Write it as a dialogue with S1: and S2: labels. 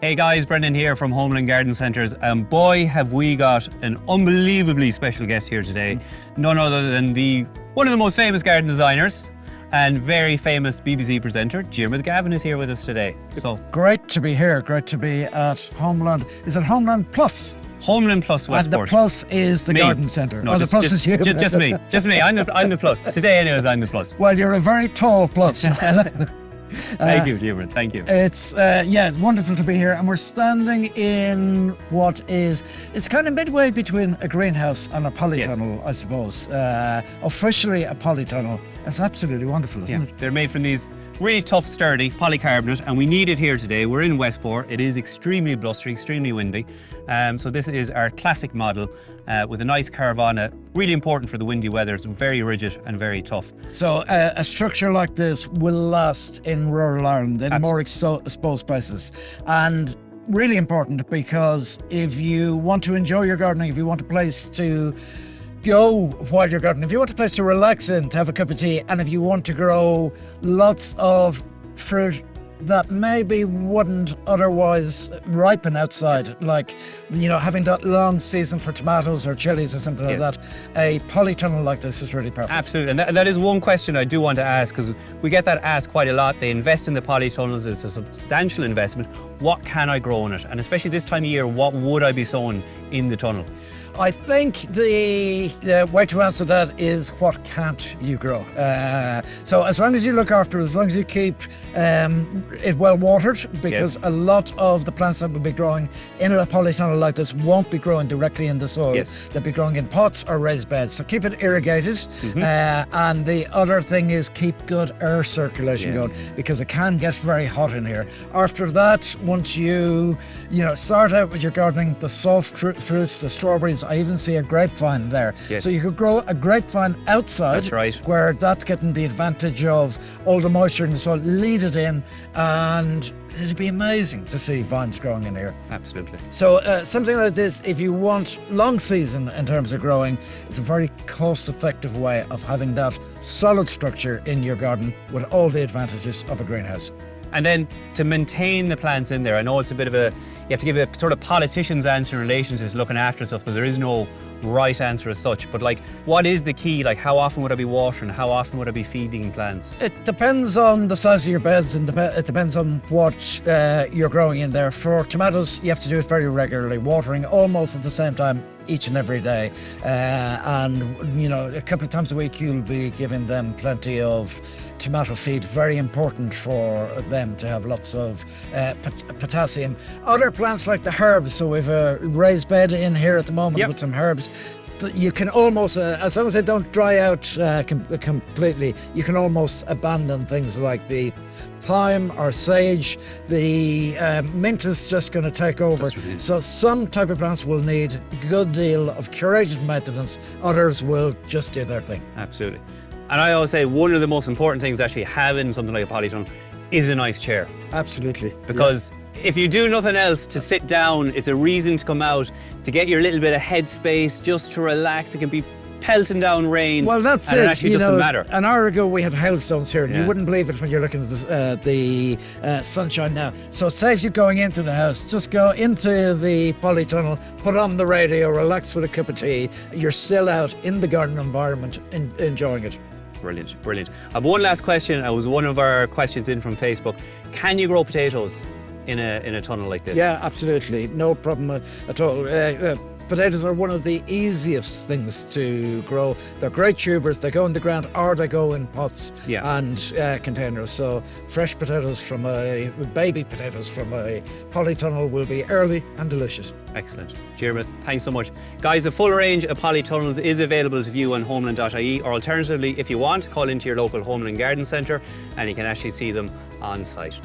S1: Hey guys, Brendan here from Homeland Garden Centres, and boy have we got an unbelievably special guest here today. None other than one of the most famous garden designers and very famous BBC presenter, Diarmuid Gavin, is here with us today. So
S2: great to be here, great to be at Homeland. Is it Homeland Plus?
S1: Homeland Plus Westport.
S2: And the plus is the garden centre.
S1: No,
S2: the plus is you.
S1: Just me. I'm the plus. Today anyways, I'm the plus.
S2: Well, you're a very tall plus.
S1: Thank you, Diarmuid. Thank you.
S2: It's wonderful to be here, and we're standing in it's kind of midway between a greenhouse and a polytunnel, yes. I suppose. Officially a polytunnel. It's absolutely wonderful, isn't it?
S1: They're made from these really tough, sturdy polycarbonate, and we need it here today. We're in Westport. It is extremely blustery, extremely windy. So this is our classic model with a nice curve on it. Really important for the windy weather. It's very rigid and very tough.
S2: So a structure like this will last in rural Ireland in more exposed places. And really important, because if you want to enjoy your gardening, if you want a place to go while you're gardening, if you want a place to relax in, to have a cup of tea, and if you want to grow lots of fruit that maybe wouldn't otherwise ripen outside, yes. Like, having that long season for tomatoes or chilies or something like that, a polytunnel like this is really perfect.
S1: Absolutely, and that is one question I do want to ask, because we get that asked quite a lot. They invest in the polytunnels, it's a substantial investment. What can I grow in it? And especially this time of year, what would I be sowing in the tunnel?
S2: I think the way to answer that is, what can't you grow? So as long as you look after it, as long as you keep it well watered, because a lot of the plants that will be growing in a polytunnel like this won't be growing directly in the soil. Yes. They'll be growing in pots or raised beds. So keep it irrigated. And the other thing is, keep good air circulation going, because it can get very hot in here. After that, once you start out with your gardening, the soft fruits, the strawberries, I even see a grapevine there. Yes. So you could grow a grapevine outside. That's right. Where that's getting the advantage of all the moisture in the soil, lead it in, and it'd be amazing to see vines growing in here.
S1: Absolutely.
S2: So something like this, if you want long season in terms of growing, it's a very cost-effective way of having that solid structure in your garden with all the advantages of a greenhouse.
S1: And then to maintain the plants in there, I know it's a bit of you have to give a sort of politician's answer in relation to looking after stuff, because there is no right answer as such. But what is the key? How often would I be watering? How often would I be feeding plants?
S2: It depends on the size of your beds, and it depends on what you're growing in there. For tomatoes, you have to do it very regularly, watering almost at the same time each and every day, and a couple of times a week you'll be giving them plenty of tomato feed. Very important for them to have lots of potassium. Other plants like the herbs, so we have a raised bed in here at the moment with some herbs. You can almost, as long as they don't dry out completely, you can almost abandon things like the thyme or sage. The mint is just going to take over. So some type of plants will need a good deal of curated maintenance. Others will just do their thing.
S1: Absolutely. And I always say one of the most important things actually having something like a polytunnel is a nice chair.
S2: Absolutely.
S1: Because if you do nothing else to sit down, it's a reason to come out, to get your little bit of headspace, just to relax. It can be pelting down rain.
S2: Well, that's
S1: and it actually doesn't matter.
S2: An hour ago we had hailstones here, and you wouldn't believe it when you're looking at the sunshine now. So it saves you going into the house. Just go into the polytunnel, put on the radio, relax with a cup of tea. You're still out in the garden environment, enjoying it.
S1: Brilliant, brilliant. I have one last question. It was one of our questions in from Facebook. Can you grow potatoes in a tunnel like this?
S2: Yeah, absolutely. No problem at all. Potatoes are one of the easiest things to grow. They're great tubers. They go in the ground or they go in pots and containers. So fresh potatoes baby potatoes from a polytunnel will be early and delicious.
S1: Excellent. Diarmuid, thanks so much. Guys, the full range of polytunnels is available to view on homeland.ie, or alternatively, if you want, call into your local Homeland Garden Centre and you can actually see them on site.